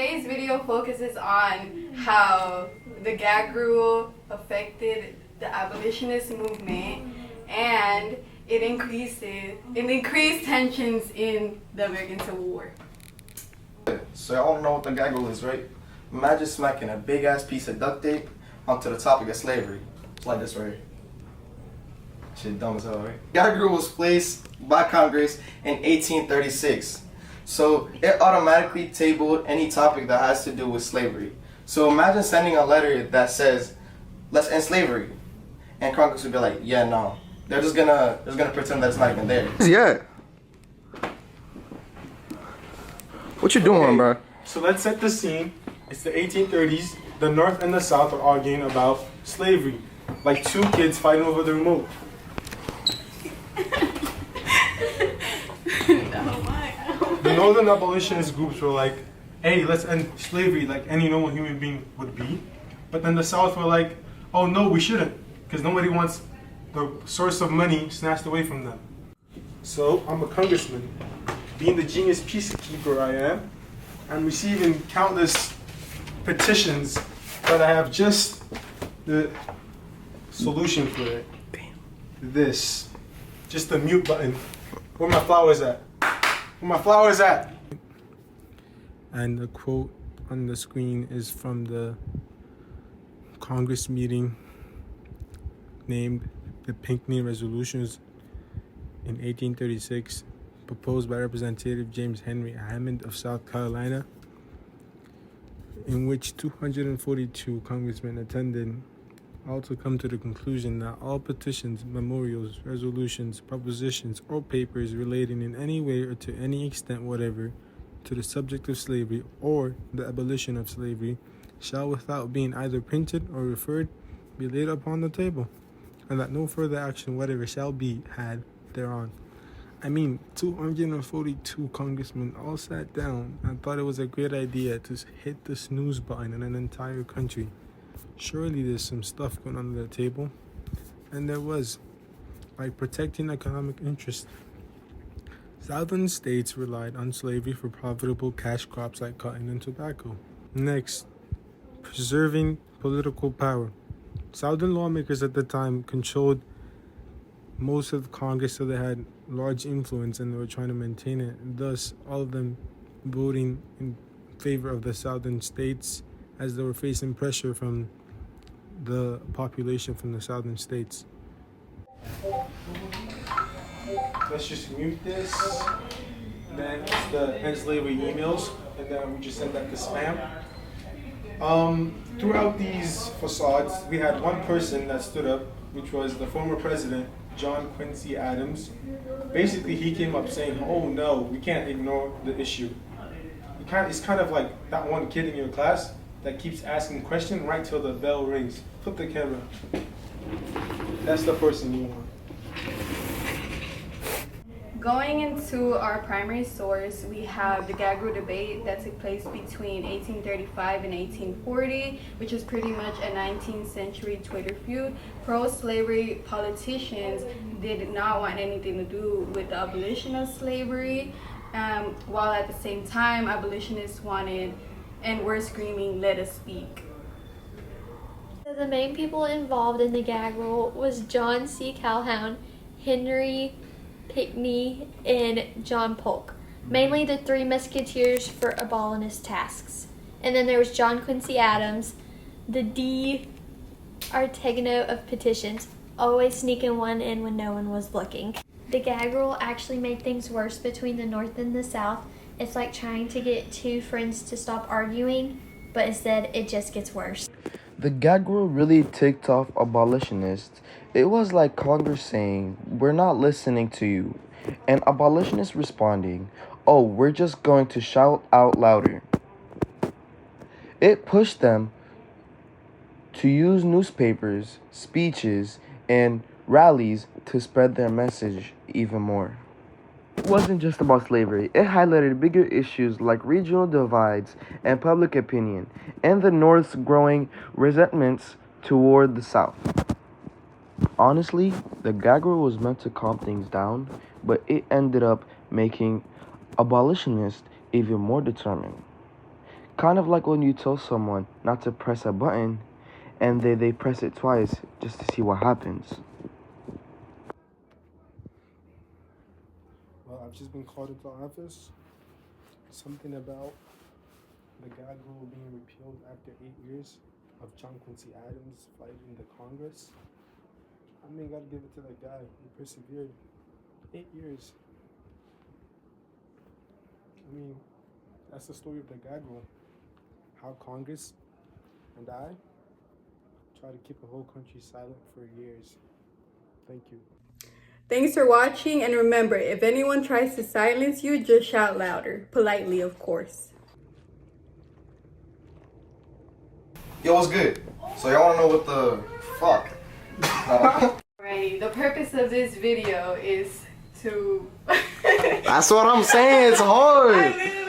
Today's video focuses on how the gag rule affected the abolitionist movement and it increased tensions in the American Civil War. So y'all wanna know what the gag rule is, right? Imagine smacking a big ass piece of duct tape onto the topic of slavery. It's like this right here. Shit dumb as hell, right? Gag rule was placed by Congress in 1836. So it automatically tabled any topic that has to do with slavery. So imagine sending a letter that says, let's end slavery. And Congress would be like, yeah, no. They're just gonna pretend that it's not even there. Yeah. What you doing, bro? So let's set the scene. It's the 1830s. The North and the South are arguing about slavery. Like two kids fighting over the remote. The Northern abolitionist groups were like, hey, let's end slavery like any normal human being would be. But then the South were like, oh no, we shouldn't. Because nobody wants the source of money snatched away from them. So I'm a congressman. Being the genius peacekeeper I am, I'm receiving countless petitions, but I have just the solution for it. This. Just the mute button. Where my flowers at? Where my flowers at? And the quote on the screen is from the Congress meeting named the Pinckney Resolutions in 1836, proposed by Representative James Henry Hammond of South Carolina, in which 242 congressmen attended, all to come to the conclusion that all petitions, memorials, resolutions, propositions, or papers relating in any way or to any extent whatever to the subject of slavery or the abolition of slavery shall, without being either printed or referred, be laid upon the table, and that no further action whatever shall be had thereon. 242 congressmen all sat down and thought it was a great idea to hit the snooze button in an entire country. Surely there's some stuff going on at the table. And there was, like protecting economic interests. Southern states relied on slavery for profitable cash crops like cotton and tobacco. Next, preserving political power. Southern lawmakers at the time controlled most of Congress, so they had large influence and they were trying to maintain it. Thus, all of them voting in favor of the southern states as they were facing pressure from the population from the southern states. Let's just mute this. Then it's the end slavery emails, and then we just send that to spam. Throughout these facades, we had one person that stood up, which was the former president, John Quincy Adams. Basically, he came up saying, oh no, we can't ignore the issue. It's kind of like that one kid in your class that keeps asking questions right till the bell rings. Flip the camera. That's the person you want. Going into our primary source, we have the gag rule debate that took place between 1835 and 1840, which is pretty much a 19th century Twitter feud. Pro-slavery politicians did not want anything to do with the abolition of slavery, while at the same time, abolitionists wanted and were screaming, "Let us speak." So the main people involved in the gag rule was John C. Calhoun, Henry Pinckney, and John Polk, mainly the Three Musketeers for abolitionist tasks. And then there was John Quincy Adams, the D. Artegano of petitions, always sneaking one in when no one was looking. The gag rule actually made things worse between the North and the South. It's like trying to get two friends to stop arguing, but instead it just gets worse. The gag rule really ticked off abolitionists. It was like Congress saying, we're not listening to you. And abolitionists responding, oh, we're just going to shout out louder. It pushed them to use newspapers, speeches, and rallies to spread their message even more. It wasn't just about slavery. It highlighted bigger issues like regional divides and public opinion, and the North's growing resentments toward the South. Honestly, the gag rule was meant to calm things down, but it ended up making abolitionists even more determined. Kind of like when you tell someone not to press a button and they press it twice just to see what happens. Well, I've just been called into office. Something about the gag rule being repealed after 8 years of John Quincy Adams fighting the Congress. I mean, gotta give it to that guy. He persevered. 8 years. I mean, that's the story of the gag rule. How Congress and I try to keep the whole country silent for years. Thank you. Thanks for watching, and remember, if anyone tries to silence you, just shout louder. Politely, of course. Yo, what's good? So y'all wanna know what the fuck? Alrighty, the purpose of this video is to... That's what I'm saying. It's hard. I literally